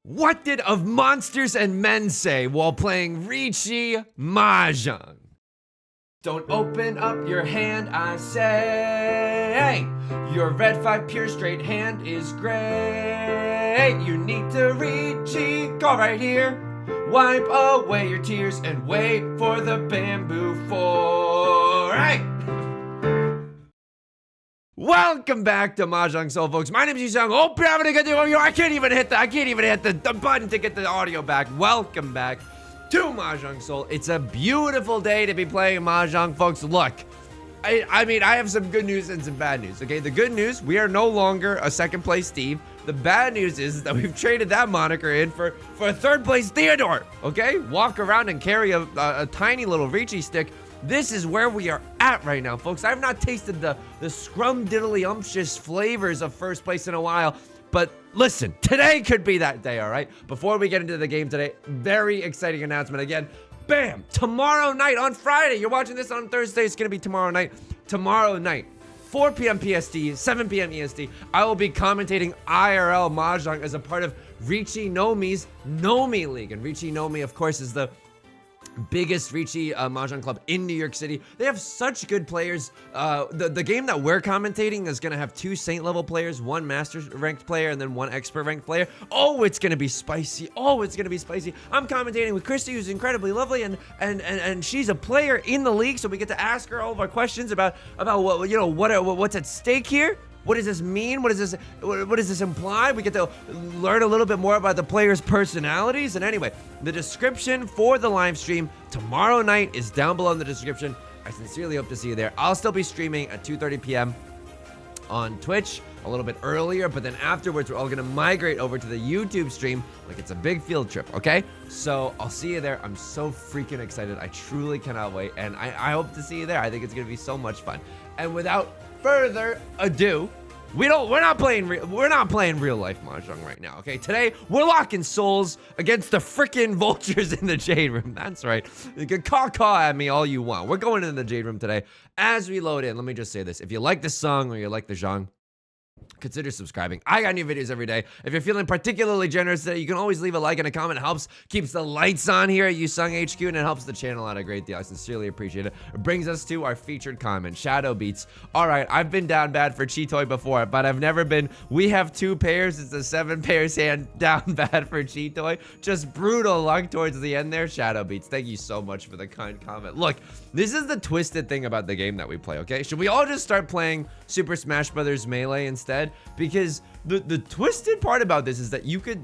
What did Of Monsters and Men say while playing Riichi Mahjong? Don't open up your hand, I say. Your red 5 pure straight hand is great. You need to Riichi, go right here. Wipe away your tears and wait for the bamboo 4. Hey! Welcome back to Mahjong Soul, folks. My name is Yusong. Hope you're having a good day. I can't even hit the button to get the audio back. Welcome back to Mahjong Soul. It's a beautiful day to be playing Mahjong, folks. Look, I mean, I have some good news and some bad news. Okay, the good news, we are no longer a second place Steve. The bad news is that we've traded that moniker in for a third place Theodore. Okay, walk around and carry a tiny little Riichi stick. This is where we are at right now, folks. I've not tasted the scrum-diddly-umptious flavors of first place in a while, but listen, today could be that day, all right? Before we get into the game today, very exciting announcement again. Bam! Tomorrow night on Friday. You're watching this on Thursday. It's going to be tomorrow night. Tomorrow night, 4 p.m. PST, 7 p.m. EST, I will be commentating IRL Mahjong as a part of Riichi Nomi's Nomi League. And Riichi Nomi, of course, is the biggest Riichi Mahjong club in New York City. They have such good players. The game that we're commentating is going to have 2 Saint level players, 1 Master ranked player, and then 1 Expert ranked player. Oh, it's going to be spicy. Oh, it's going to be spicy. I'm commentating with Christy, who's incredibly lovely, and she's a player in the league, so we get to ask her all of our questions about what, you know, what's at stake here. What does this mean? What does this imply? We get to learn a little bit more about the players' personalities. And anyway, the description for the live stream tomorrow night is down below in the description. I sincerely hope to see you there. I'll still be streaming at 2:30 p.m. on Twitch, a little bit earlier, but then afterwards, we're all gonna migrate over to the YouTube stream like it's a big field trip, okay? So I'll see you there. I'm so freaking excited. I truly cannot wait, and I hope to see you there. I think it's gonna be so much fun. And without further ado, we're not playing real life Mahjong right now, okay? Today, we're locking souls against the frickin' vultures in the Jade Room. That's right. You can caw at me all you want. We're going into the Jade Room today. As we load in, let me just say this. If you like this song or you like the genre, consider subscribing. I got new videos every day. If you're feeling particularly generous today, you can always leave a like and a comment. It helps, keeps the lights on here at Yusong HQ, and it helps the channel out a great deal. I sincerely appreciate it. It brings us to our featured comment, Shadow Beats. All right, I've been down bad for Chitoy before, but I've never been. We have 2 pairs. It's a 7 pairs hand down bad for Chitoy. Just brutal luck towards the end there. Shadow Beats, thank you so much for the kind comment. Look, this is the twisted thing about the game that we play, okay? Should we all just start playing Super Smash Bros. Melee instead? Because the twisted part about this is that you could,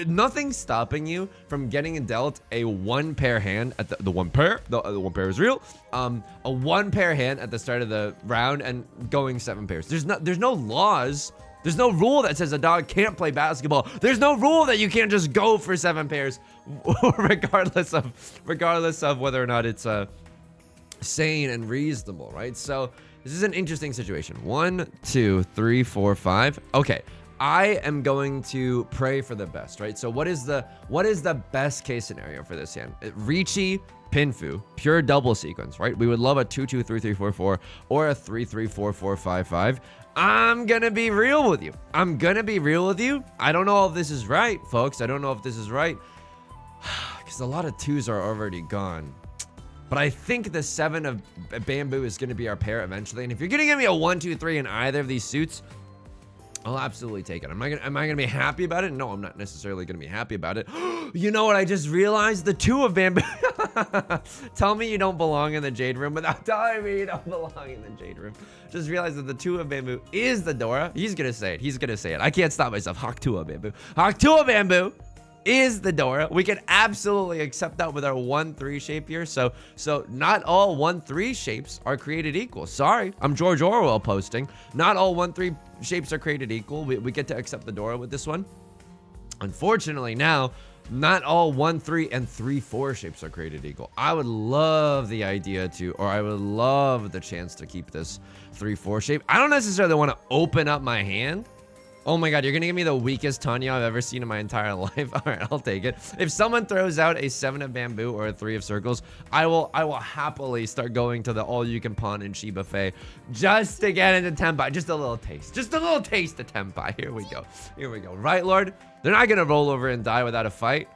nothing's stopping you from getting dealt a 1 pair hand at the 1 pair. The 1 pair is real. A 1 pair hand at the start of the round and going 7 pairs. There's no laws. There's no rule that says a dog can't play basketball. There's no rule that you can't just go for 7 pairs, regardless of whether or not it's sane and reasonable, right? So this is an interesting situation. 1, 2, 3, 4, 5. Okay, I am going to pray for the best, right? So what is the best case scenario for this hand? Riichi Pinfu, pure double sequence, right? We would love a 2, 2, 3, 3, 4, 4, or a 3, 3, 4, 4, 5, 5. I'm gonna be real with you. I don't know if this is right, folks. I don't know if this is right, because a lot of 2s are already gone. But I think the 7 of bamboo is going to be our pair eventually. And if you're going to give me a 1, 2, 3 in either of these suits, I'll absolutely take it. Am I going to be happy about it? No, I'm not necessarily going to be happy about it. You know what I just realized? The 2 of bamboo. Tell me you don't belong in the Jade Room without telling me you don't belong in the Jade Room. Just realized that the 2 of bamboo is the Dora. He's going to say it. I can't stop myself. Hawk 2 of bamboo. Hawk 2 of bamboo is the Dora. We can absolutely accept that with our 1-3 shape here. So not all 1-3 shapes are created equal. Sorry, I'm George Orwell posting. Not all 1-3 shapes are created equal. We get to accept the Dora with this one. Unfortunately, now not all 1-3 and 3-4 shapes are created equal. I would love the idea I would love the chance to keep this 3-4 shape. I don't necessarily want to open up my hand Oh my god, you're gonna give me the weakest Tanya I've ever seen in my entire life. All right, I'll take it. If someone throws out a 7 of bamboo or a 3 of circles, I will happily start going to the all-you-can-pawn and Shi buffet just to get into Tenpai. Just a little taste. Just a little taste of Tenpai. Here we go. Here we go. Right, Lord? They're not gonna roll over and die without a fight.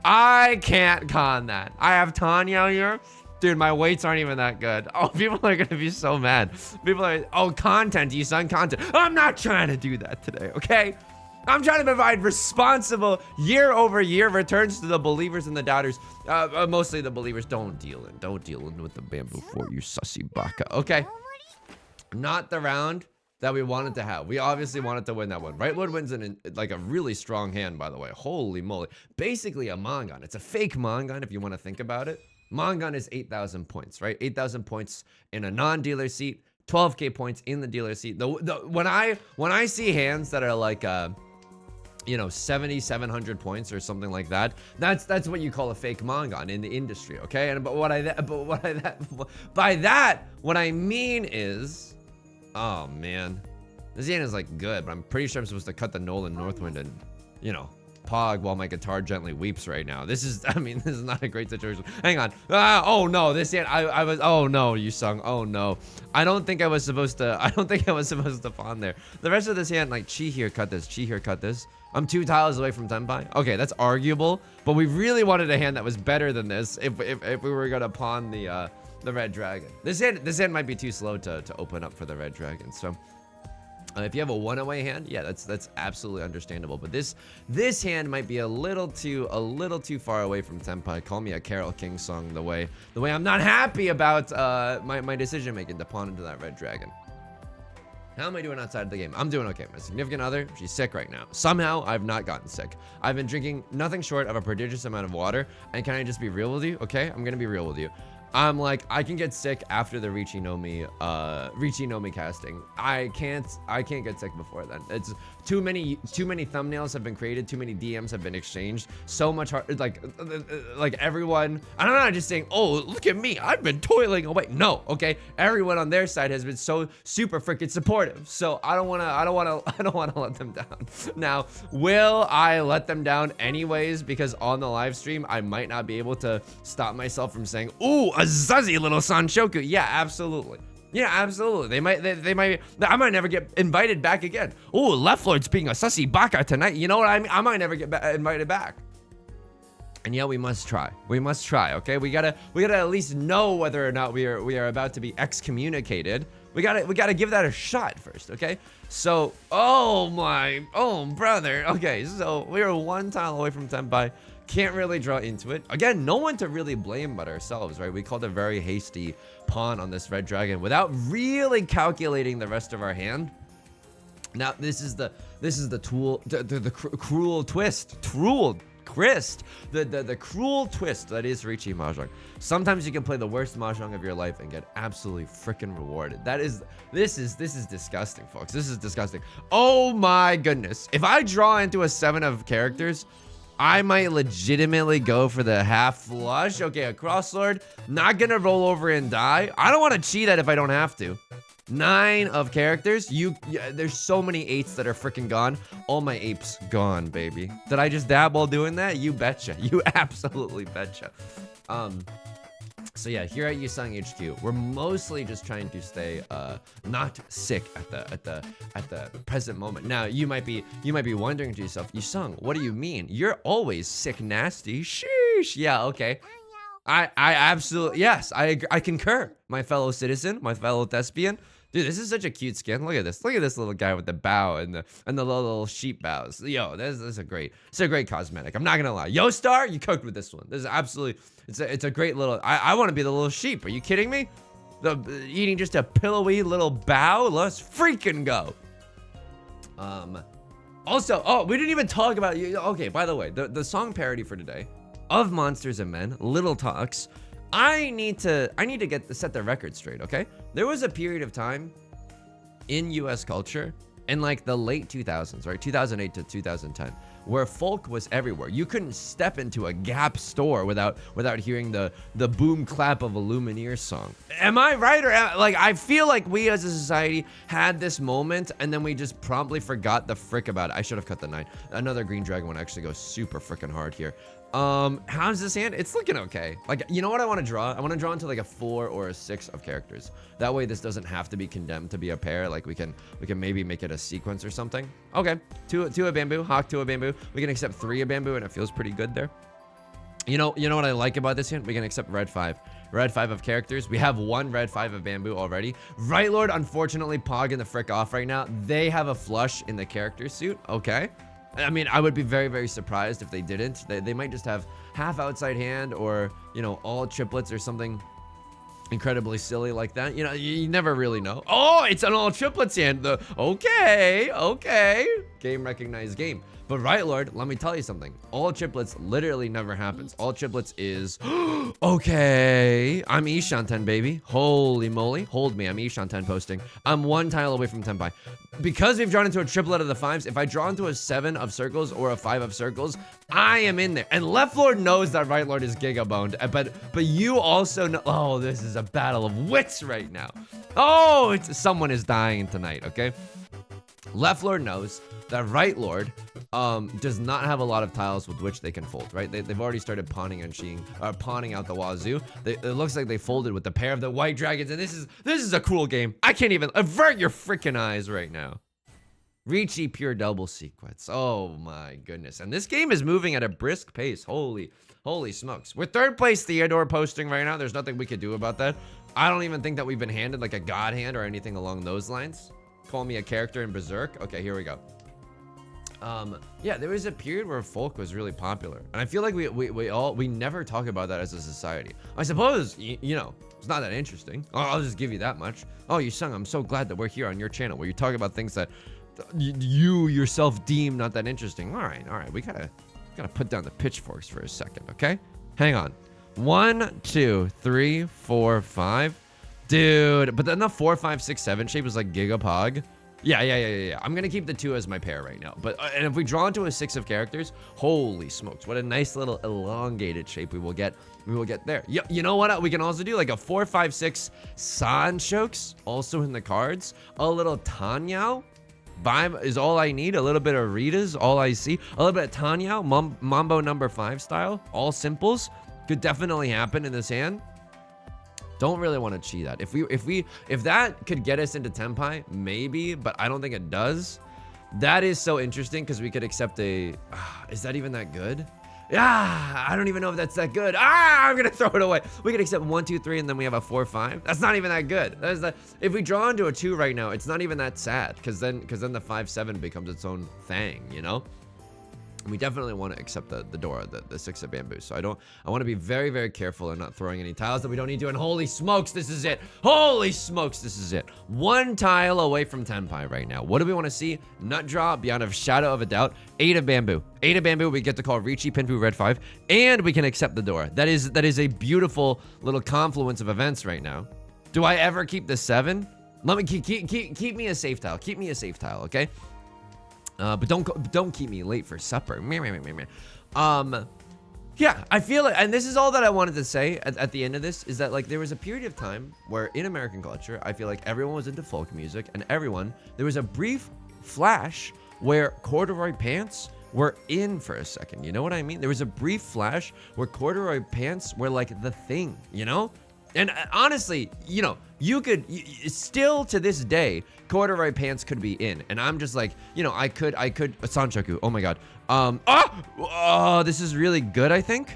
I can't con that. I have Tanya here. Dude, my weights aren't even that good. Oh, people are gonna be so mad. People are, oh, content, Yusong, content. I'm not trying to do that today, okay? I'm trying to provide responsible year-over-year returns to the believers and the doubters. Mostly the believers. Don't deal in with the bamboo fort, you sussy baka, okay? Not the round that we wanted to have. We obviously wanted to win that one. Right Lord wins in like a really strong hand, by the way. Holy moly. Basically a Mangan. It's a fake Mangan if you want to think about it. Mangan is 8,000 points, right? 8,000 points in a non-dealer seat, 12k points in the dealer seat. When I see hands that are like you know, 700 points or something like that, that's what you call a fake Mangan in the industry, okay? And by that what I mean is, oh man, this hand is like good, but I'm pretty sure I'm supposed to cut the Nolan Northwind and, you know, pog while my guitar gently weeps right now. This is, I mean, this is not a great situation. Hang on. Oh no, this hand, I was, oh no, Yusong, oh no. I don't think I was supposed to pawn there. The rest of this hand, like, chi here, cut this, chi here, cut this. I'm 2 tiles away from Tenpai. Okay, that's arguable, but we really wanted a hand that was better than this if we were gonna pawn the red dragon. This hand might be too slow to open up for the red dragon, so. If you have a one-away hand, yeah, that's absolutely understandable. But this hand might be a little too far away from Tenpai. Call me a Carole King song. The way I'm not happy about my decision making to pawn into that red dragon. How am I doing outside of the game? I'm doing okay. My significant other, she's sick right now. Somehow, I've not gotten sick. I've been drinking nothing short of a prodigious amount of water. And can I just be real with you? Okay, I'm gonna be real with you. I'm like, I can get sick after the Riichi no Mi casting. I can't get sick before then. It's too many thumbnails have been created, too many DMs have been exchanged. So much hard, like everyone, I don't know, just saying, oh, look at me, I've been toiling away. No, okay, everyone on their side has been so super freaking supportive. So I don't wanna let them down. Now, will I let them down anyways? Because on the live stream, I might not be able to stop myself from saying, ooh, a zuzzy little Sanshoku. Yeah, absolutely. Yeah, absolutely. They might, I might never get invited back again. Oh, Left Lord's being a sussy baka tonight. You know what I mean? I might never get invited back. And yeah, we must try. We must try, okay? We gotta at least know whether or not we are about to be excommunicated. We gotta give that a shot first, okay? So, oh brother. Okay, so we are 1 tile away from Tenpai. Can't really draw into it. Again, no one to really blame but ourselves, right? We called a very hasty pawn on this red dragon without really calculating the rest of our hand. Now, this is the cruel twist. The cruel twist that is Riichi Mahjong. Sometimes you can play the worst Mahjong of your life and get absolutely freaking rewarded. This is disgusting, folks. This is disgusting. Oh my goodness. If I draw into a 7 of characters, I might legitimately go for the half flush. Okay, a crosslord, not gonna roll over and die. I don't want to cheat that if I don't have to. 9 of characters. There's so many 8s that are freaking gone. All my apes gone, baby. Did I just dab while doing that? You betcha. You absolutely betcha. So yeah, here at Yusong HQ, we're mostly just trying to stay not sick at the present moment. Now, you might be wondering to yourself, Yusong, what do you mean? You're always sick nasty. Sheesh. Yeah, okay. I absolutely, yes, I concur, my fellow citizen, my fellow thespian. Dude, this is such a cute skin. Look at this. Look at this little guy with the bow and the little sheep bows. Yo, this is a great cosmetic. I'm not gonna lie. Yo, Star, you cooked with this one. This is absolutely, it's a great little. I want to be the little sheep. Are you kidding me? Eating just a pillowy little bow. Let's freaking go. Also, oh, we didn't even talk about you. Okay, by the way, the song parody for today of Monsters and Men, Little Talks. I need to set the record straight, okay? There was a period of time in US culture in like the late 2000s, right? 2008 to 2010, where folk was everywhere. You couldn't step into a Gap store without hearing the boom clap of a Lumineer song. Am I right? Or like, I feel like we as a society had this moment and then we just promptly forgot the frick about it. I should have cut the 9. Another green dragon one actually goes super freaking hard here. How's this hand? It's looking okay. Like, you know what I want to draw? I want to draw into like a 4 or a 6 of characters. That way this doesn't have to be condemned to be a pair. Like we can maybe make it a sequence or something. Okay, 2 a bamboo, Hawk 2 a bamboo. We can accept 3 a bamboo and it feels pretty good there. You know what I like about this hand? We can accept red 5. Red 5 of characters. We have 1 red 5 of bamboo already. Right Lord, unfortunately, pogging the frick off right now. They have a flush in the character suit. Okay. I mean, I would be very, very surprised if they didn't. They might just have half outside hand or, you know, all triplets or something incredibly silly like that. You know, you never really know. Oh, it's an all triplets hand. Okay. Game recognized game. But right, Lord, let me tell you something. All triplets literally never happens. All triplets is, okay, I'm Ishanten, baby. Holy moly. Hold me, I'm Ishanten posting. I'm 1 tile away from Tenpai. Because we've drawn into a triplet of the 5s, if I draw into a 7 of circles or a 5 of circles, I am in there. And left Lord knows that right Lord is giga-boned. But you also know, oh, this is a battle of wits right now. Oh, someone is dying tonight, okay? Left Lord knows that right Lord does not have a lot of tiles with which they can fold, right? They've already started pawning and pawning out the wazoo. It looks like they folded with the pair of the white dragons, and this is a cool game. I can't even avert your freaking eyes right now. Riichi pure double sequence. Oh my goodness. And this game is moving at a brisk pace. Holy smokes. We're 3rd place Theodore posting right now. There's nothing we could do about that. I don't even think that we've been handed like a god hand or anything along those lines. Call me a character in Berserk. Okay, here we go. Yeah, there was a period where folk was really popular, and I feel like we never talk about that as a society. I suppose you know, it's not that interesting. I'll just give you that much. Oh, Yusong, I'm so glad that we're here on your channel where you talk about things that you yourself deem not that interesting. All right, we gotta put down the pitchforks for a second, okay? Hang on. 1, 2, 3, 4, 5, dude. But then the 4, 5, 6, 7 shape was like Gigapog. Yeah. I'm gonna keep the 2 as my pair right now. But and if we draw into a 6 of characters, holy smokes, what a nice little elongated shape we will get. There. You know what? We can also do like a 4, 5, 6 Sanchokes also in the cards. A little Tanyao is all I need. A little bit of Rita's all I see. A little bit of Tanyao, Mambo number 5 style. All simples could definitely happen in this hand. Don't really want to cheat that. If that could get us into Tenpai, maybe, but I don't think it does. That is so interesting because we could accept a. Is that even that good? Yeah, I don't even know if that's that good. I'm gonna throw it away. We could accept 1, 2, 3, and then we have a 4, 5. That's not even that good. If we draw into a 2 right now, it's not even that sad because then the 5, 7 becomes its own thing, you know. We definitely want to accept the Dora, the 6 of bamboo. So I want to be very, very careful and not throwing any tiles that we don't need to. And holy smokes, this is it. Holy smokes, this is it. 1 tile away from Tenpai right now. What do we want to see? Nut draw beyond a shadow of a doubt. 8 of bamboo. 8 of bamboo, we get to call Riichi Pinfu red 5. And we can accept the Dora. That is a beautiful little confluence of events right now. Do I ever keep the 7? Let me keep me a safe tile. Keep me a safe tile, okay? But don't keep me late for supper. Yeah, I feel like, and this is all that I wanted to say at the end of this, is that like there was a period of time where in American culture, I feel like everyone was into folk music, and there was a brief flash where corduroy pants were in for a second. You know what I mean? There was a brief flash where corduroy pants were like the thing, you know? And honestly, you know, you could still to this day, corduroy pants could be in. And I'm just like, you know, I could Sanchoku. Oh my god. Oh, this is really good, I think.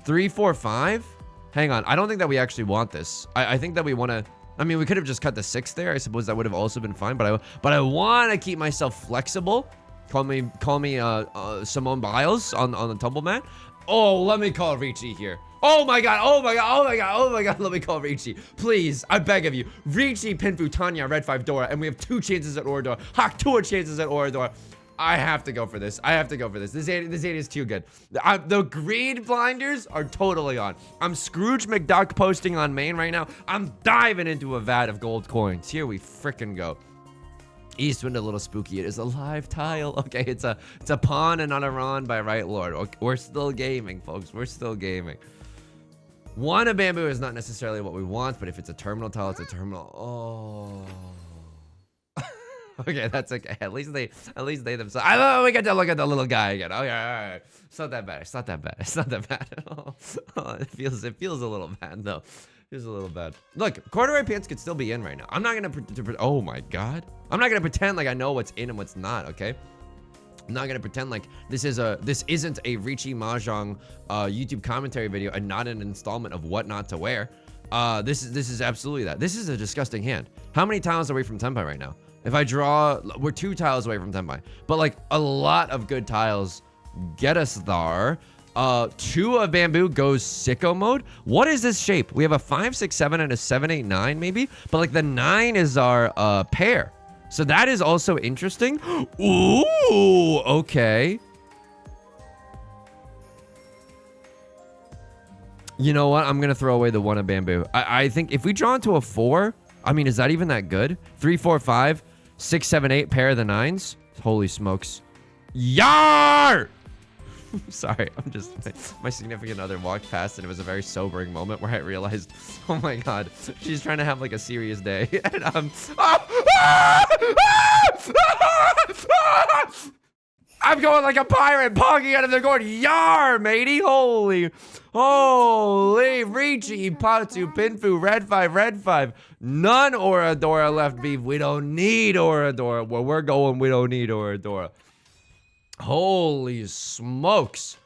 3, 4, 5. Hang on. I don't think that we actually want this. I think that we want to. I mean, we could have just cut the 6 there. I suppose that would have also been fine. But I want to keep myself flexible. Call me Simone Biles on the tumble mat. Oh, let me call Riichi here. Oh my god, let me call Riichi. Please, I beg of you. Riichi, Pinfu, Tanya, red 5 Dora, and we have 2 chances at Orador. Hawk 2 chances at Orador. I have to go for this. This 8 is too good. The greed blinders are totally on. I'm Scrooge McDuck posting on main right now. I'm diving into a vat of gold coins. Here we frickin' go. Eastwind a little spooky. It is a live tile. Okay, it's a pawn and not a Ron by Right Lord. Okay, we're still gaming, folks. We're still gaming. One a bamboo is not necessarily what we want, but if it's a terminal tile, it's a terminal. Oh. Okay, that's okay. At least they themselves. Oh, we get to look at the little guy again. Okay, all right. It's not that bad. It's not that bad. It's not that bad. Oh, it feels a little bad though. Feels a little bad. Look, corduroy pants could still be in right now. I'm not gonna. Oh my god. I'm not gonna pretend like I know what's in and what's not. Okay. I'm not gonna pretend like this isn't a Riichi Mahjong YouTube commentary video and not an installment of what not to wear. This is absolutely that. This is a disgusting hand. How many tiles away from Tenpai right now? If I draw, we're 2 tiles away from Tenpai, but like a lot of good tiles get us there. 2 of bamboo goes sicko mode. What is this shape? We have a 5, 6, 7, and a 7, 8, 9 maybe, but like the 9 is our pair. So that is also interesting. Ooh, okay. You know what? I'm gonna throw away the 1 of bamboo. I think if we draw into a 4, I mean, is that even that good? 3, 4, 5, 6, 7, 8, pair of the 9s. Holy smokes. Yar! Sorry, I'm just, my significant other walked past and it was a very sobering moment where I realized, oh my god, she's trying to have like a serious day. And I'm going like a pirate, pogging out of there going, yar, matey, holy, Riichi, Patu, Pinfu, red 5, none Oradora left beef. We don't need Oradora. Where we're going, we don't need Oradora. Holy smokes.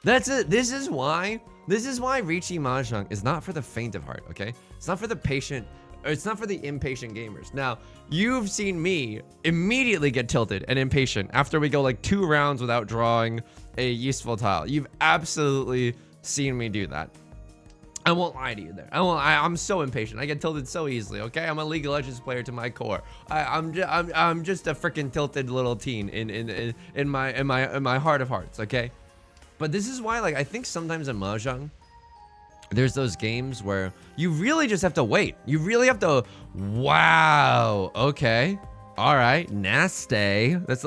That's it. This is why Riichi Mahjong is not for the faint of heart, okay? It's not for the patient, or it's not for the impatient gamers. Now, you've seen me immediately get tilted and impatient after we go like 2 rounds without drawing a useful tile. You've absolutely seen me do that. I won't lie to you there. I'm so impatient. I get tilted so easily. Okay, I'm a League of Legends player to my core. I'm just a freaking tilted little teen in my heart of hearts. Okay, but this is why, like, I think sometimes in Mahjong, there's those games where you really just have to wait. You really have to. Wow. Okay. All right, nasty. That's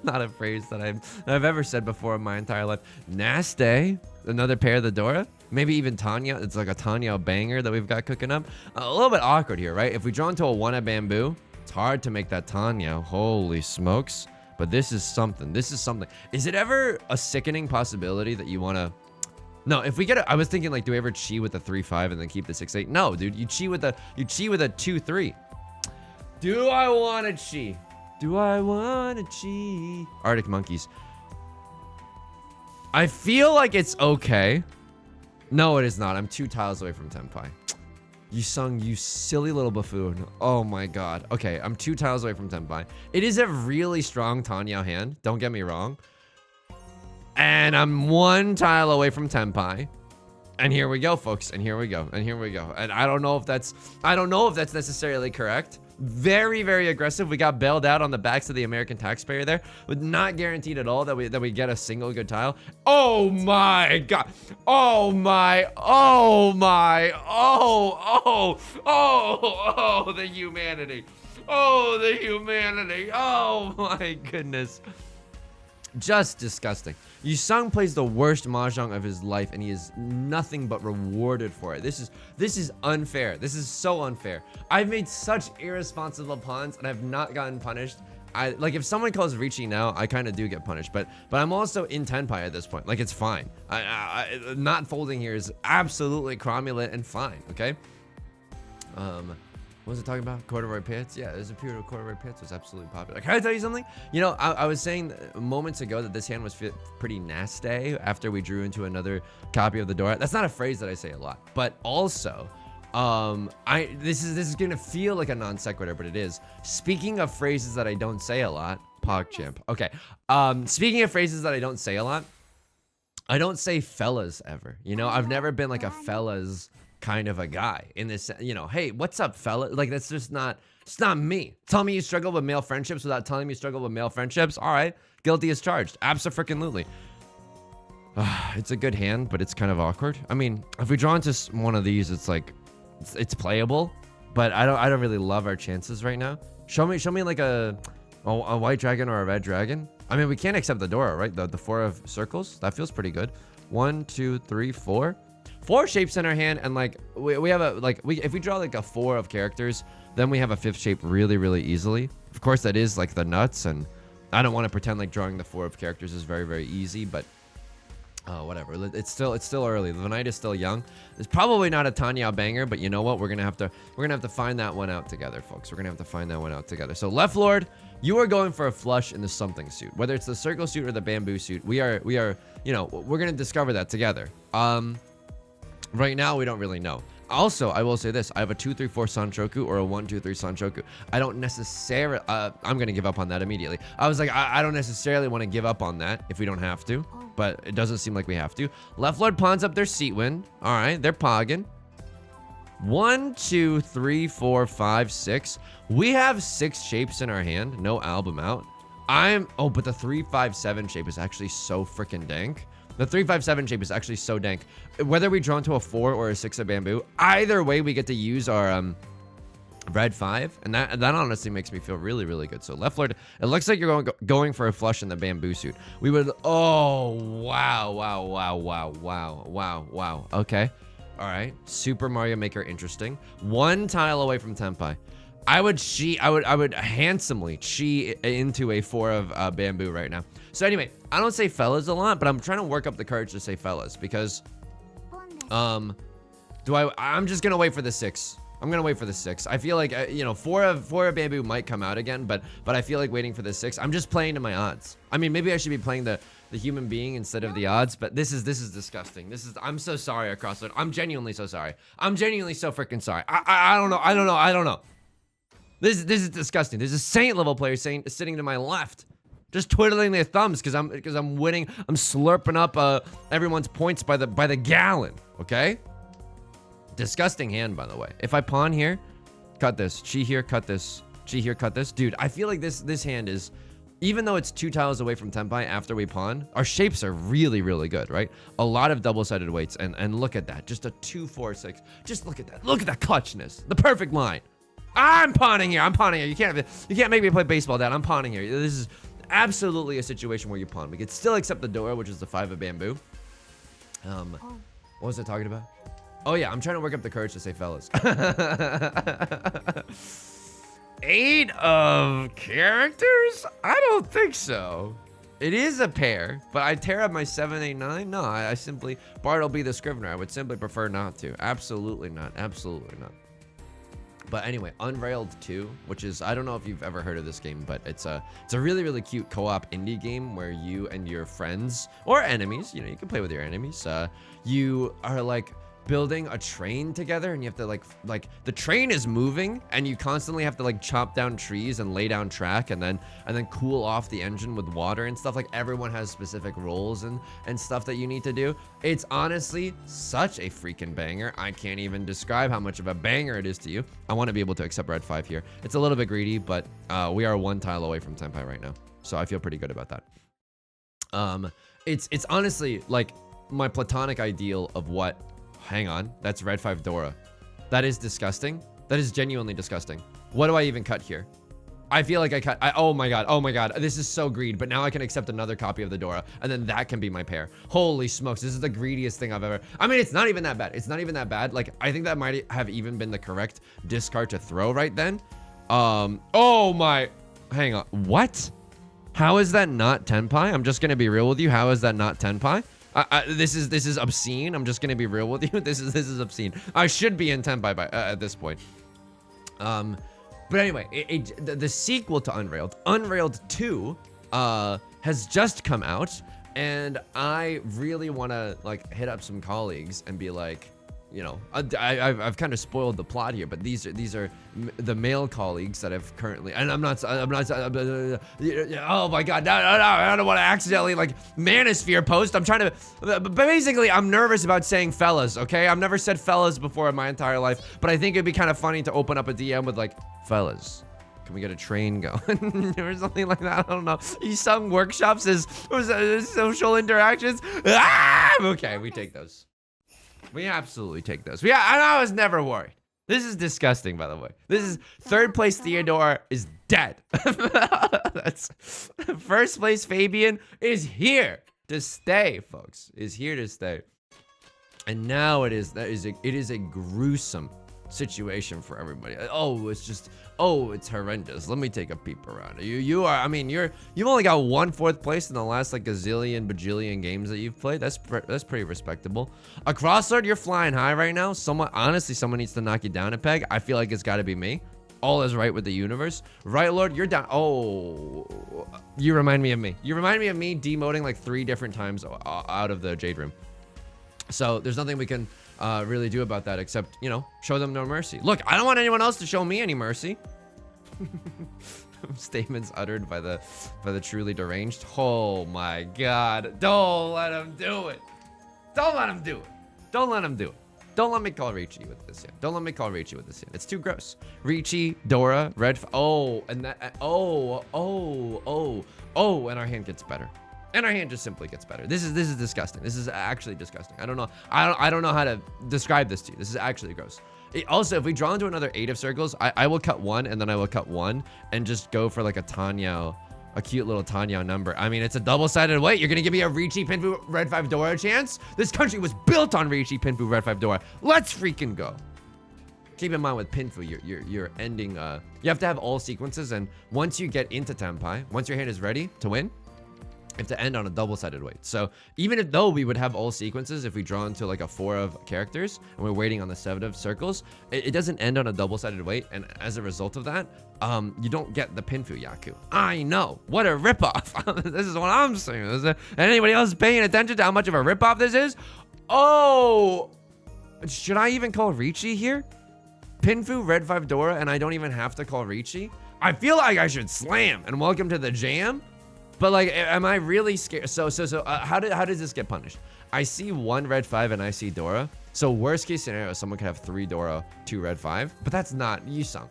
not a phrase that I've ever said before in my entire life. Nasty. Another pair of the Dora. Maybe even Tanya. It's like a Tanya banger that we've got cooking up. A little bit awkward here, right? If we draw into a 1 of bamboo, it's hard to make that Tanya. Holy smokes. But this is something. This is something. Is it ever a sickening possibility that you want to... No, if we get I was thinking, like, do we ever cheat with the 3-5 and then keep the 6-8? No, dude. You cheat with a 2-3. Do I want to cheat? Do I want to cheat? Arctic Monkeys. I feel like it's okay. No, it is not. I'm 2 tiles away from Tenpai. Yusong, you silly little buffoon. Oh my god. Okay, I'm 2 tiles away from Tenpai. It is a really strong Tanya hand. Don't get me wrong. And I'm 1 tile away from Tenpai. And here we go, folks. And here we go. And here we go. And I don't know if that's necessarily correct. Very, very aggressive. We got bailed out on the backs of the American taxpayer there. But not guaranteed at all that we get a single good tile. Oh my god. Oh my. Oh my. Oh, the humanity. Oh, the humanity. Oh my goodness. Just disgusting. Yusong plays the worst Mahjong of his life, and he is nothing but rewarded for it. This is unfair. This is so unfair. I've made such irresponsible pawns, and I've not gotten punished. Like, if someone calls Riichi now, I kind of do get punished, but I'm also in Tenpai at this point. Like, it's fine. Not folding here is absolutely cromulent and fine. Okay. What was it talking about? Corduroy pants? Yeah, there's a period of corduroy pants was absolutely popular. Can I tell you something? You know, I was saying moments ago that this hand was pretty nasty after we drew into another copy of the Dora. That's not a phrase that I say a lot, but also, this is gonna feel like a non sequitur, but it is. Speaking of phrases that I don't say a lot, PogChamp. Okay. Speaking of phrases that I don't say a lot, I don't say fellas ever. You know, I've never been like a fellas kind of a guy in this, you know, hey, what's up, fella? Like, that's just not, it's not me. Tell me you struggle with male friendships without telling me you struggle with male friendships. All right, guilty as charged. Abso-freaking-lutely. It's a good hand, but it's kind of awkward. I mean, if we draw into one of these, it's like, it's playable, but I don't really love our chances right now. Show me like a white dragon or a red dragon. I mean, we can't accept the Dora, right? The 4 of circles. That feels pretty good. 1, 2, 3, 4. 4 shapes in our hand, and like we have a if we draw like a 4 of characters, then we have a 5th shape really easily. Of course, that is like the nuts, and I don't want to pretend like drawing the 4 of characters is very easy, but whatever. It's still early. The night is still young. It's probably not a Tanya banger, but you know what? We're gonna have to find that one out together, folks. We're gonna have to find that one out together. So Left Lord, you are going for a flush in the something suit, whether it's the circle suit or the bamboo suit. We are, you know, we're gonna discover that together. Right now we don't really know. Also, I will say this: I have a 2-3-4 Sanchoku or a 1-2-3 Sanchoku. I don't necessarily. I'm gonna give up on that immediately. I was like, I don't necessarily want to give up on that if we don't have to, but it doesn't seem like we have to. Left Lord pawns up their seat win. All right, they're pogging. 1, 2, 3, 4, 5, 6. We have 6 shapes in our hand. No album out. But the 3-5-7 shape is actually so freaking dank. The 3-5-7 shape is actually so dank. Whether we draw into a 4 or a 6 of bamboo, either way we get to use our red 5, and that honestly makes me feel really good. So Left Lord, it looks like you're going for a flush in the bamboo suit. We would. Oh wow. Okay, all right. Super Mario Maker, interesting. 1 tile away from Tenpai. I would handsomely chi into a 4 of bamboo right now. So anyway, I don't say fellas a lot, but I'm trying to work up the courage to say fellas because, I'm just gonna wait for the 6. I'm gonna wait for the 6. I feel like you know, 4 of bamboo might come out again, but I feel like waiting for the 6. I'm just playing to my odds. I mean, maybe I should be playing the human being instead of the odds, but this is disgusting. I'm so sorry across it. I'm genuinely so sorry. I'm genuinely so freaking sorry. I don't know. This is disgusting. There's a Saint level player sitting to my left, just twiddling their thumbs because I'm winning. I'm slurping up everyone's points by the gallon. Okay. Disgusting hand, by the way. If I pawn here, cut this. Chi here, cut this. Chi here, cut this. Dude, I feel like this hand is, even though it's 2 tiles away from Tenpai after we pawn, our shapes are really good, right? A lot of double-sided weights, and look at that. Just a 2-4-6. Just look at that. Look at that clutchness. The perfect line. I'm pawning here. You can't make me play baseball, Dad. I'm pawning here. This is absolutely a situation where you pawn. We could still accept the Dora, which is the 5 of bamboo. What was I talking about? Oh yeah, I'm trying to work up the courage to say fellas. 8 of characters? I don't think so. It is a pair, but I tear up my 7, 8, 9. No, I simply, Bart will be the Scrivener. I would simply prefer not to. Absolutely not. But anyway, Unrailed 2, which is, I don't know if you've ever heard of this game, but it's a really cute co-op indie game where you and your friends or enemies, you know, you can play with your enemies. You are like building a train together, and you have to like the train is moving, and you constantly have to like chop down trees and lay down track, and then cool off the engine with water and stuff. Like, everyone has specific roles and stuff that you need to do. It's honestly such a freaking banger. I can't even describe how much of a banger it is to you. I want to be able to accept red 5 here. It's a little bit greedy, but we are 1 tile away from Tenpai right now, so I feel pretty good about that. It's honestly like my platonic ideal of what. Hang on, that's red 5 Dora. That is disgusting. That is genuinely disgusting. What do I even cut here? I feel like I cut. Oh my god. This is so greed, but now I can accept another copy of the Dora, and then that can be my pair. Holy smokes, this is the greediest thing I've ever. I mean, it's not even that bad. Like, I think that might have even been the correct discard to throw right then. Oh my. Hang on. What? How is that not Tenpai? I'm just gonna be real with you. How is that not Tenpai? This is obscene. I'm just gonna be real with you. This is obscene. I should be in Tenpai at this point. But anyway, the sequel to Unrailed, Unrailed 2, has just come out, and I really want to like hit up some colleagues and be like, you know, I've kind of spoiled the plot here, but these are the male colleagues that I've currently, and I'm not. Oh my god, no, I don't want to accidentally like manosphere post. I'm trying to, but basically, I'm nervous about saying fellas. Okay, I've never said fellas before in my entire life, but I think it'd be kind of funny to open up a DM with like, fellas, can we get a train going or something like that? I don't know. Yusong workshops as social interactions. Okay, we take those. We absolutely take those. Yeah, I was never worried. This is disgusting, by the way. This is third place Theodore is dead. That's first place Fabian is here to stay, folks. Is here to stay. And now it is a gruesome situation for everybody. Oh, it's horrendous. Let me take a peep around. You've only got 1 4th place in the last like gazillion bajillion games that you've played. That's pretty respectable. A Crosslord, you're flying high right now. Someone needs to knock you down a peg. I feel like it's got to be me. All is right with the universe. Right, Lord, you're down. Oh, you remind me of me. You remind me of me demoting like 3 different times out of the Jade Room. So there's nothing we can really do about that except, you know, show them no mercy. Look, I don't want anyone else to show me any mercy. Statements uttered by the truly deranged. Oh my God. Don't let him do it. Don't let him do it. Don't let him do it. Don't let me call Riichi with this yet. Don't let me call Riichi with this yet. It's too gross. Riichi, Dora, Red. Oh, and that. Oh, and our hand gets better. And our hand just simply gets better. This is disgusting. This is actually disgusting. I don't know how to describe this to you. This is actually gross. Also, if we draw into another 8 of circles, I will cut 1 and then I will cut 1 and just go for like a cute little Tanyao number. I mean, it's a double-sided weight. You're gonna give me a Riichi Pinfu Red 5 Dora chance? This country was built on Riichi Pinfu Red 5 Dora. Let's freaking go. Keep in mind with Pinfu, you're ending. You have to have all sequences, and once you get into Tenpai, once your hand is ready to win, you have to end on a double-sided weight. So even though we would have all sequences if we draw into like a 4 of characters and we're waiting on the 7 of circles, it doesn't end on a double-sided weight. And as a result of that, you don't get the Pinfu Yaku. I know, what a ripoff. This is what I'm saying. And anybody else paying attention to how much of a ripoff this is? Oh, should I even call Riichi here? Pinfu Red 5 Dora, and I don't even have to call Riichi? I feel like I should slam and welcome to the jam. But like, am I really scared? So how does this get punished? I see 1 Red 5 and I see Dora. So worst case scenario, someone could have 3 Dora, 2 Red 5. But that's not Yusong.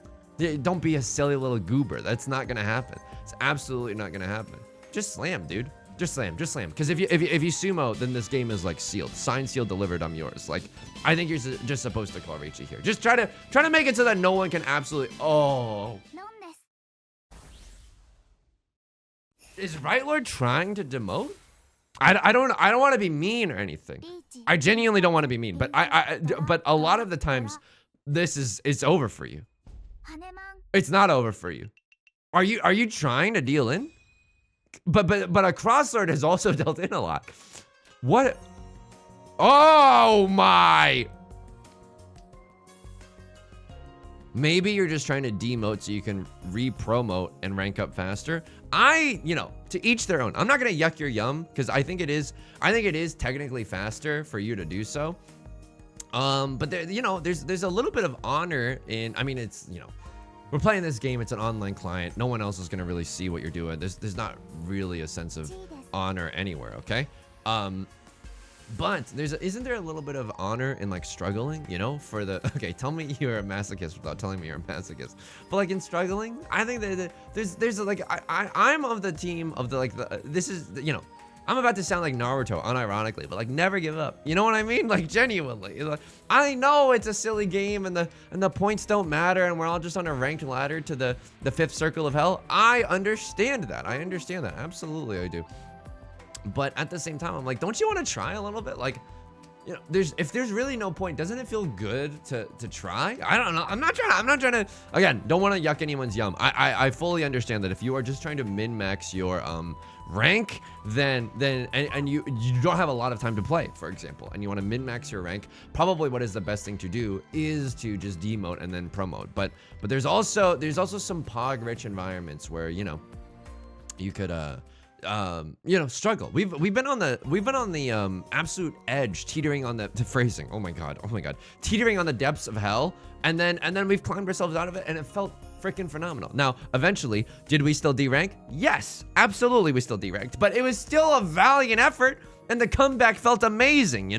Don't be a silly little goober. That's not gonna happen. It's absolutely not gonna happen. Just slam, dude. Just slam. Because if you sumo, then this game is like sealed. Signed, sealed, delivered. I'm yours. Like, I think you're just supposed to call Riichi here. Just try to make it so that no one can absolutely. Oh. Is Right Lord trying to demote? I don't want to be mean or anything. I genuinely don't want to be mean, but but a lot of the times it's over for you. It's not over for you. Are you trying to deal in? But a Crosslord has also dealt in a lot. What? Oh my! Maybe you're just trying to demote so you can re-promote and rank up faster. To each their own. I'm not gonna yuck your yum because I think it is technically faster for you to do so. But there's a little bit of honor in. I mean, it's we're playing this game. It's an online client. No one else is gonna really see what you're doing. There's not really a sense of honor anywhere. Okay. But isn't there a little bit of honor in like struggling, for the, okay, tell me you're a masochist without telling me you're a masochist. But like in struggling, I think that there's like, I'm of the team of this is, I'm about to sound like Naruto unironically, but like never give up. You know what I mean? Like genuinely. Like, I know it's a silly game and the points don't matter and we're all just on a ranked ladder to the 5th circle of hell. I understand that. Absolutely I do. But at the same time, I'm like, don't you want to try a little bit? Like, if there's really no point, doesn't it feel good to try? I don't know. I'm not trying to, again, don't want to yuck anyone's yum. I fully understand that if you are just trying to min-max your rank, then you don't have a lot of time to play, for example, and you want to min-max your rank, probably what is the best thing to do is to just demote and then promote. But there's also some pog-rich environments where, you could struggle. We've been on the absolute edge, teetering on the phrasing. Oh my god, teetering on the depths of hell, and then we've climbed ourselves out of it, and it felt freaking phenomenal. Now, eventually, did we still derank? Yes, absolutely, we still deranked, but it was still a valiant effort, and the comeback felt amazing.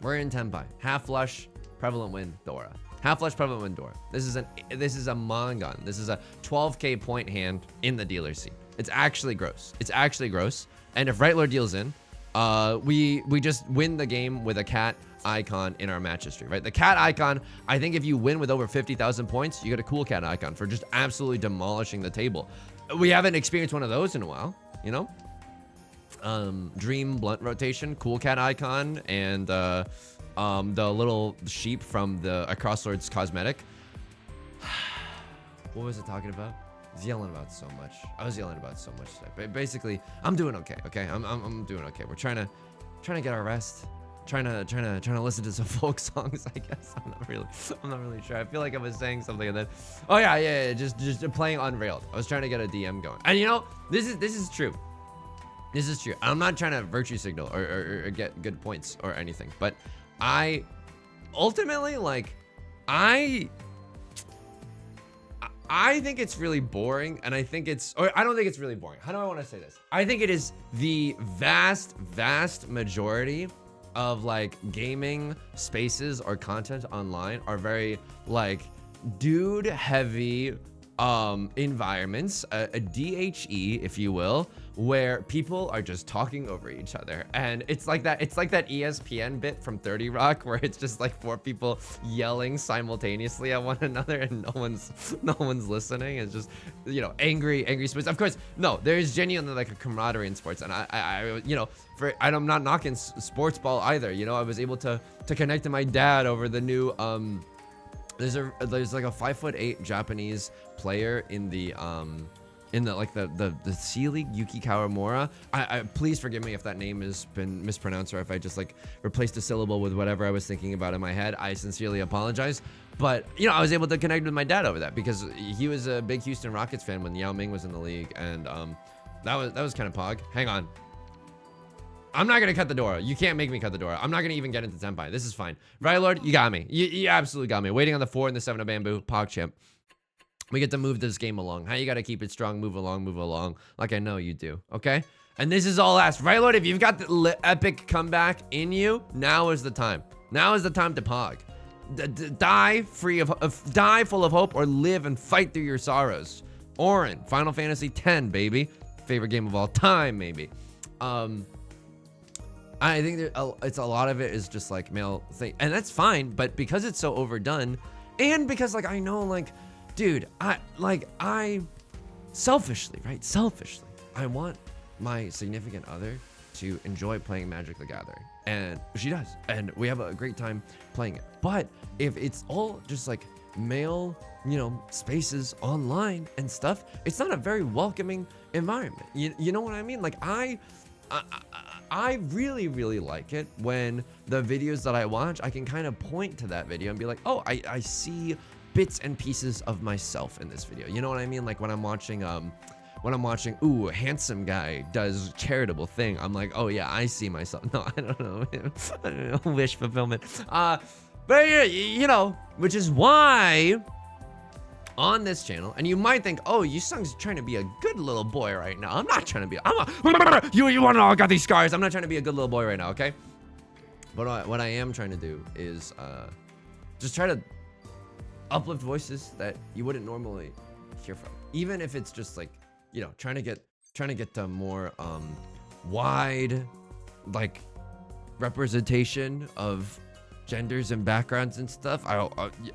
We're in Tenpai, half flush, prevalent win, Dora. Half flush, prevalent win, Dora. This is a Mongon. This is a 12k point hand in the dealer seat. It's actually gross. And if Right Lord deals in, we just win the game with a cat icon in our match history, right? The cat icon, I think if you win with over 50,000 points, you get a cool cat icon for just absolutely demolishing the table. We haven't experienced one of those in a while, you know? Dream blunt rotation, cool cat icon, and the little sheep from the Across Swords cosmetic. What was it talking about? I was yelling about so much. I was yelling about so much today. But basically, I'm doing okay. Okay, I'm doing okay. We're trying to get our rest. Trying to listen to some folk songs. I guess I'm not really sure. I feel like I was saying something and then, oh yeah, just playing Unrailed. I was trying to get a DM going. And you know, this is true. This is true. I'm not trying to virtue signal or get good points or anything, but I ultimately like I think it's really boring, and I think it's, or I don't think it's really boring. How do I want to say this? I think it is the vast majority of like gaming spaces or content online are very like dude heavy environments, a DHE, if you will, where people are just talking over each other. And it's like that ESPN bit from 30 Rock where it's just like 4 people yelling simultaneously at one another and no one's listening. It's just, you know, angry sports. Of course, no, there's genuinely like a camaraderie in sports. And I you know, I'm not knocking sports ball either. You know, I was able to connect to my dad over the new, there's like a 5'8" Japanese player in the C League, Yuki Kawamura. I please forgive me if that name has been mispronounced or if I just like replaced a syllable with whatever I was thinking about in my head. I sincerely apologize. But you know, I was able to connect with my dad over that because he was a big Houston Rockets fan when Yao Ming was in the league, and that was kind of pog. Hang on. I'm not gonna cut the door. You can't make me cut the door. I'm not gonna even get into Tenpai. This is fine. Right, Lord? You got me. You absolutely got me. Waiting on the 4 and the 7 of bamboo. PogChamp. We get to move this game along. How you gotta keep it strong, move along, like I know you do, okay? And this is all asked. Right, Lord? If you've got the epic comeback in you, now is the time. Now is the time to pog. Die full of hope, or live and fight through your sorrows. Orin, Final Fantasy X, baby. Favorite game of all time, maybe. I think it's a lot of it is just like male thing, and that's fine. But because it's so overdone, and because like I know, like, dude, I selfishly, I want my significant other to enjoy playing Magic the Gathering, and she does, and we have a great time playing it. But if it's all just like male, you know, spaces online and stuff, it's not a very welcoming environment. You know what I mean? Like I really like it when the videos that I watch, I can kind of point to that video and be like, oh, I see bits and pieces of myself in this video. You know what I mean? Like when I'm watching, ooh, a handsome guy does charitable thing. I'm like, oh yeah, I see myself. No, I don't know. Wish fulfillment. But yeah, you know, which is why on this channel, and you might think, oh, Yusong's trying to be a good little boy right now. I'm not trying to be, you want to know, I got these scars. I'm not trying to be a good little boy right now, okay? But what I am trying to do is just try to uplift voices that you wouldn't normally hear from. Even if it's just like, you know, trying to get to more wide, like, representation of genders and backgrounds and stuff. I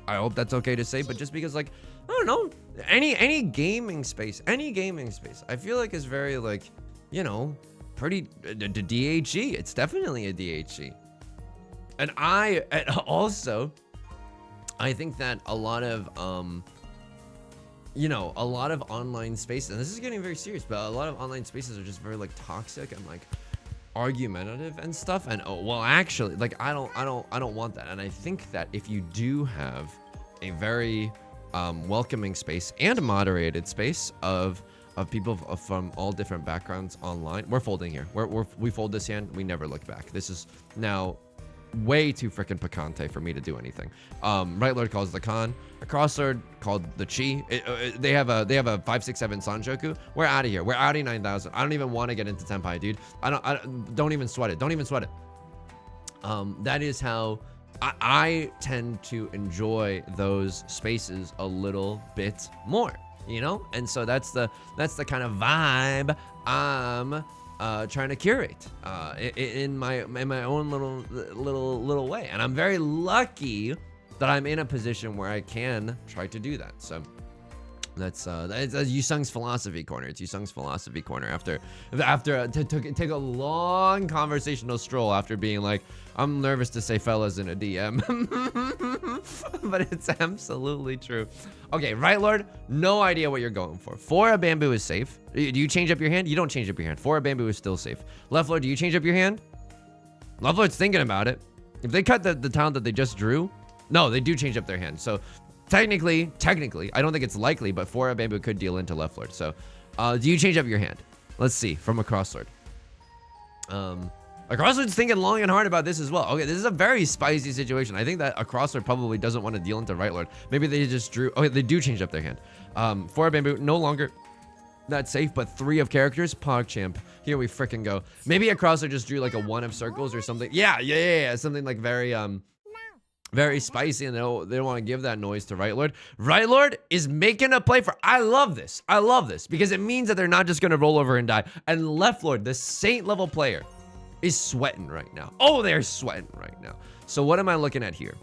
hope that's okay to say, but just because, like, I don't know, any gaming space, I feel like is very, like, you know, pretty DHE. It's definitely a DHE. And also, I think that a lot of you know, a lot of online spaces, and this is getting very serious, but a lot of online spaces are just very like toxic and like argumentative and stuff. And oh, well, actually, like I don't want that. And I think that if you do have a very welcoming space and a moderated space of people from all different backgrounds online, we're folding here. We fold this hand, we never look back. This is now way too freaking picante for me to do anything. Right Lord calls the Khan. A Crosslord called the Chi. They have a 567 Sanjoku. We're out of here. We're out of 9,000. I don't even want to get into Tenpai, dude. Don't even sweat it. Don't even sweat it. That is how I tend to enjoy those spaces a little bit more. you know? And so that's the kind of vibe I'm trying to curate in my own little way. And I'm very lucky that I'm in a position where I can try to do that. So that's Yusung's philosophy corner. It's Yusung's philosophy corner after take a long conversational stroll after being like, I'm nervous to say fellas in a DM. But it's absolutely true. Okay, right lord, no idea what you're going for. 4 of bamboo is safe. Do you change up your hand? You don't change up your hand. 4 of bamboo is still safe. Left lord, do you change up your hand? Left lord's thinking about it. If they cut the talent that they just drew, no, they do change up their hand. So technically, I don't think it's likely, but 4 of bamboo could deal into left lord. So do you change up your hand? Let's see from a crosslord. A crosslord's thinking long and hard about this as well. Okay, this is a very spicy situation. I think that a crosslord probably doesn't want to deal into right lord. Maybe they just drew. Okay, they do change up their hand. 4 of bamboo, no longer that safe, but 3 of characters. PogChamp. Here we frickin' go. Maybe a crosslord just drew like a 1 of circles or something. Yeah. Something like very spicy, and they don't want to give that noise to right lord. Right lord is making a play for. I love this because it means that they're not just gonna roll over and die. And left lord, the saint level player, is sweating right now. Oh, they're sweating right now. So what am I looking at here?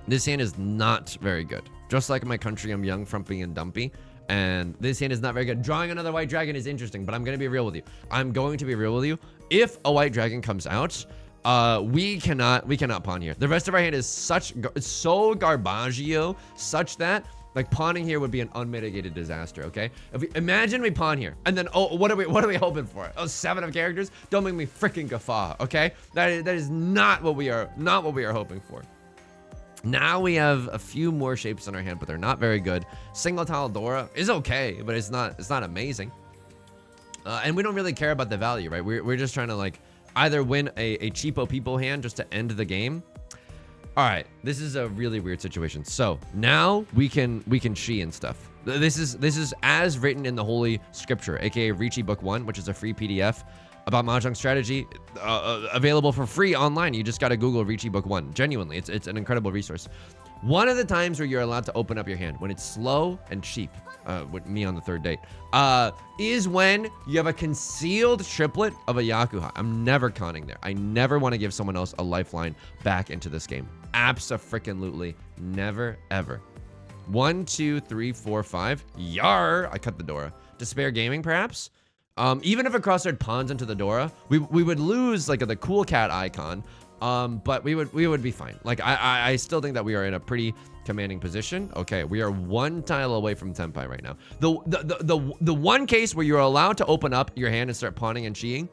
This hand is not very good. Just like my country, I'm young, frumpy, and dumpy. And this hand is not very good. Drawing another white dragon is interesting, but I'm going to be real with you. If a white dragon comes out, we cannot pawn here. The rest of our hand is so garbaggio, such that like pawning here would be an unmitigated disaster. Okay, imagine we pawn here, and then what are we hoping for? 7 of characters. Don't make me freaking guffaw. Okay, that is not what we are hoping for. Now we have a few more shapes in our hand, but they're not very good. Single tile Dora is okay, but it's not amazing. And we don't really care about the value, right? We're just trying to like either win a cheapo people hand just to end the game. All right, this is a really weird situation. So now we can chi and stuff. This is as written in the Holy Scripture, aka Riichi Book 1, which is a free PDF about Mahjong strategy, available for free online. You just gotta Google Riichi Book 1. Genuinely, it's an incredible resource. One of the times where you're allowed to open up your hand, when it's slow and cheap, with me on the 3rd date, is when you have a concealed triplet of a Yakuza. I'm never conning there. I never want to give someone else a lifeline back into this game. Abso-freaking-lutely. Never, ever. 1, 2, 3, 4, 5. Yar! I cut the Dora. Despair Gaming, perhaps? Even if a crossword pawns into the Dora, we would lose like the cool cat icon. But we would be fine. Like I still think that we are in a pretty commanding position. Okay, we are 1 tile away from Tenpai right now. The one case where you're allowed to open up your hand and start pawning and chiing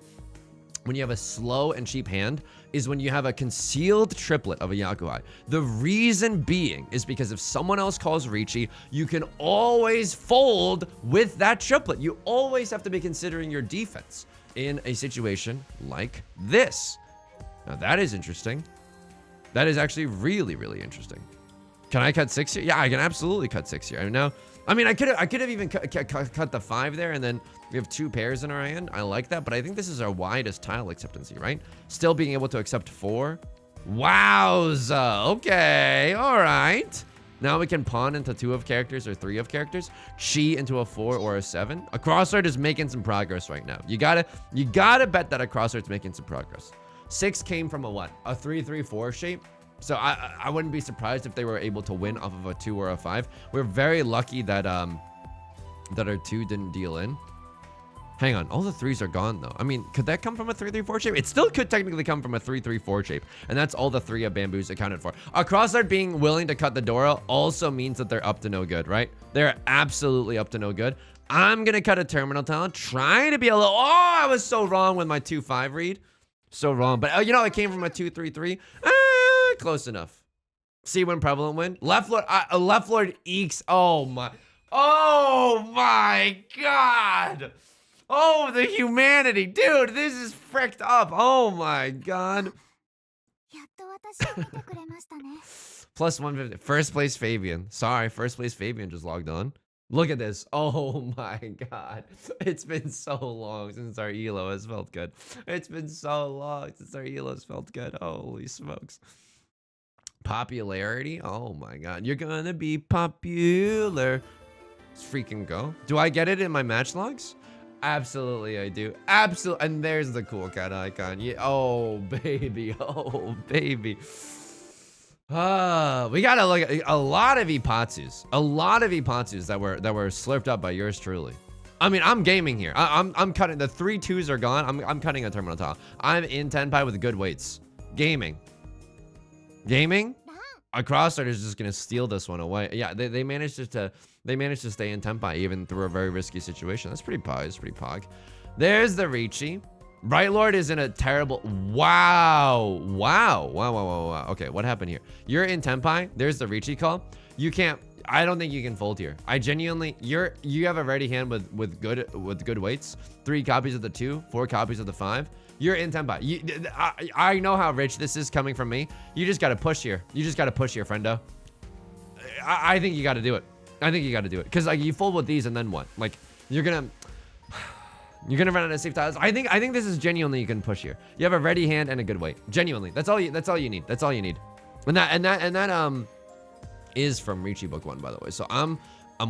when you have a slow and cheap hand is when you have a concealed triplet of a Yakuza. The reason being is because if someone else calls Riichi, you can always fold with that triplet. You always have to be considering your defense in a situation like this. Now that is interesting. That is actually really, really interesting. Can I cut 6 here? Yeah, I can absolutely cut 6 here. I mean, I could have even cut the 5 there, and then we have 2 pairs in our hand. I like that, but I think this is our widest tile acceptancy, right? Still being able to accept 4. Wowza. Okay. All right. Now we can pawn into 2 of characters or 3 of characters. Chi into a 4 or a 7. A crossword is making some progress right now. You gotta bet that a crossword's making some progress. 6 came from a what? A 3-3-4 shape. So I wouldn't be surprised if they were able to win off of a 2 or a 5. We're very lucky that our 2 didn't deal in. Hang on, all the 3s are gone though. I mean, could that come from a 3-3-4 shape? It still could technically come from a 3-3-4 shape, and that's all the 3 of bamboos accounted for. A crossguard being willing to cut the Dora also means that they're up to no good, right? They're absolutely up to no good. I'm gonna cut a terminal talent, trying to be a little. Oh, I was so wrong with my 2-5 read. So wrong, but you know, it came from a 2-3-3. Close enough. See when prevalent win. Left lord ekes. Oh my god. Oh, the humanity, dude. This is fricked up. Oh my god. Plus 150. First place Fabian. Sorry, first place Fabian just logged on. Look at this. Oh my god. It's been so long since our elo has felt good. It's been so long since our elo has felt good. Holy smokes. Popularity. Oh my god. You're gonna be popular. Let's freaking go. Do I get it in my match logs? Absolutely, I do. Absolutely. And there's the cool cat icon. Yeah. Oh, baby. Oh, baby. We gotta look at a lot of Ipatsus. A lot of Ipatsus that were slurped up by yours truly. I mean, I'm gaming here. I'm cutting. The 3 2s are gone. I'm cutting a terminal tile. I'm in Tenpai with good weights. Gaming. A crossroad is just gonna steal this one away. Yeah, they managed to stay in Tenpai even through a very risky situation. That's pretty pog. It's pretty pog. There's the Riichi. Right Lord is in a terrible. Wow. Okay, what happened here? You're in Tenpai. There's the Riichi call. You can't. I don't think you can fold here. I genuinely. You have a ready hand with good weights. 3 copies of the 2, 4 copies of the 5. You're in Tenpai. I know how rich this is coming from me. You just gotta push here. Friendo. I think you gotta do it. Because like you fold with these and then what? Like you're gonna run out of safe tiles. I think this is genuinely you can push here. You have a ready hand and a good weight. Genuinely. That's all you need. And that is from Riichi book 1, by the way. So I'm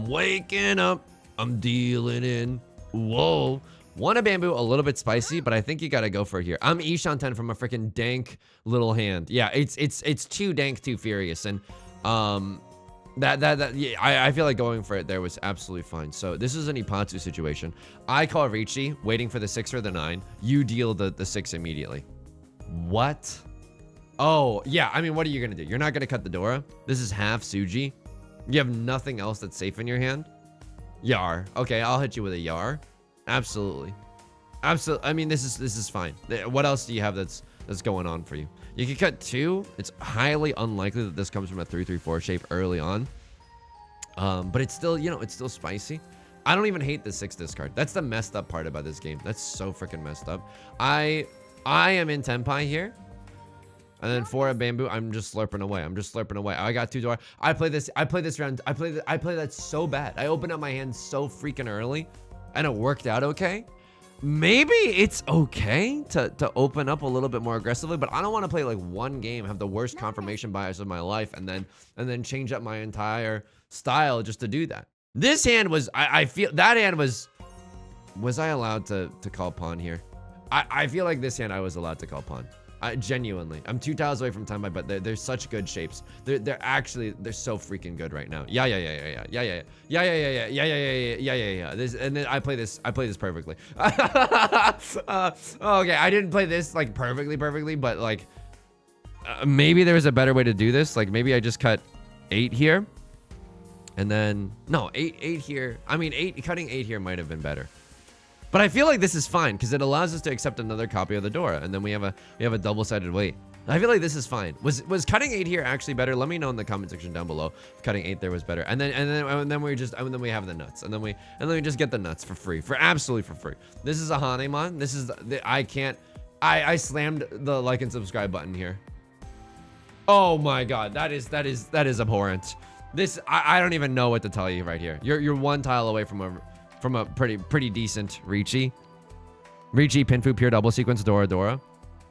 waking up. I'm dealing in. Whoa. Want a bamboo, a little bit spicy, but I think you gotta go for it here. I'm Ishan 10 from a freaking dank little hand. Yeah, it's too dank, too furious, and yeah, I feel like going for it there was absolutely fine. So this is an Ipatsu situation. I call Riichi, waiting for the 6 or the 9. You deal the 6 immediately. What? Oh yeah, I mean, what are you gonna do? You're not gonna cut the Dora. This is half Suji. You have nothing else that's safe in your hand. Yar. Okay, I'll hit you with a Yar. Absolutely. I mean, this is fine. What else do you have that's going on for you? You can cut 2. It's highly unlikely that this comes from a 3-3-4 shape early on. But it's still, it's still spicy. I don't even hate the 6 discard. That's the messed up part about this game. That's so freaking messed up. I am in Tenpai here. And then for a bamboo, I'm just slurping away. I got 2 Dora. I play this round. I play that so bad. I opened up my hand so freaking early. And it worked out okay. Maybe it's okay to open up a little bit more aggressively, but I don't want to play like one game, have the worst confirmation bias of my life, and then change up my entire style just to do that. This hand was, I feel that hand was I allowed to call pawn here? I feel like this hand I was allowed to call pawn. Genuinely, I'm 2 tiles away from Tenpai, but they're such good shapes. They're so freaking good right now. Yeah. This, and then I play this perfectly. Okay, I didn't play this like perfectly, but like maybe there was a better way to do this. Like maybe I just cut 8 here, and then no 8 here. I mean cutting 8 here might have been better. But I feel like this is fine because it allows us to accept another copy of the Dora, and then we have a double-sided weight. I feel like this is fine. Was cutting 8 here actually better? Let me know in the comment section down below if cutting 8 there was better. And then we have the nuts, and then we just get the nuts for free, absolutely for free. This is a Hanemon. This is I slammed the like and subscribe button here. Oh my god, that is abhorrent. This I don't even know what to tell you right here. You're 1 tile away from a pretty decent Riichi Pinfu pure double sequence Dora.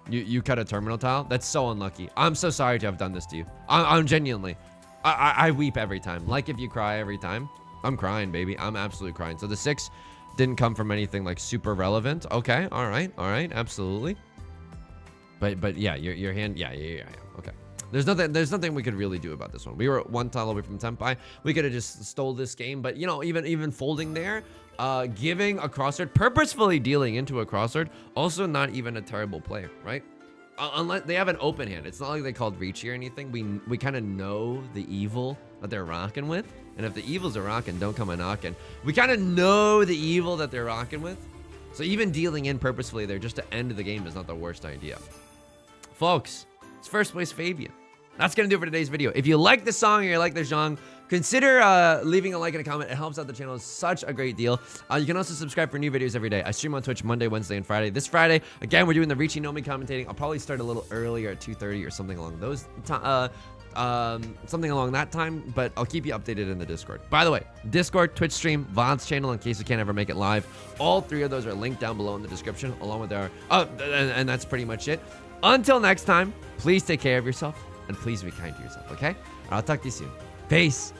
You cut a terminal tile. That's so unlucky. I'm so sorry to have done this to you. I'm genuinely. I weep every time. Like if you cry every time. I'm crying, baby. I'm absolutely crying. So the 6 didn't come from anything like super relevant. Okay, all right, absolutely. But yeah, your hand. Yeah. Okay. There's nothing we could really do about this one. We were 1 tile away from Tenpai. We could have just stole this game, but even folding there, giving a crossword, purposefully dealing into a crossword, also not even a terrible play, right? Unless they have an open hand. It's not like they called Riichi or anything. We kind of know the evil that they're rocking with, and if the evils are rocking, don't come a knocking. We kind of know the evil that they're rocking with, so even dealing in purposefully there just to end the game is not the worst idea. Folks, it's first place Fabian. That's gonna do it for today's video. If you like this song or you like this genre, consider leaving a like and a comment. It helps out the channel such a great deal. You can also subscribe for new videos every day. I stream on Twitch Monday, Wednesday, and Friday. This Friday, again, we're doing the Riichi Nomi commentating. I'll probably start a little earlier at 2:30 or something along those something along that time, but I'll keep you updated in the Discord. By the way, Discord, Twitch stream, VOD's channel in case you can't ever make it live. All 3 of those are linked down below in the description, along with our and that's pretty much it. Until next time, please take care of yourself and please be kind to yourself, okay? I'll talk to you soon. Peace.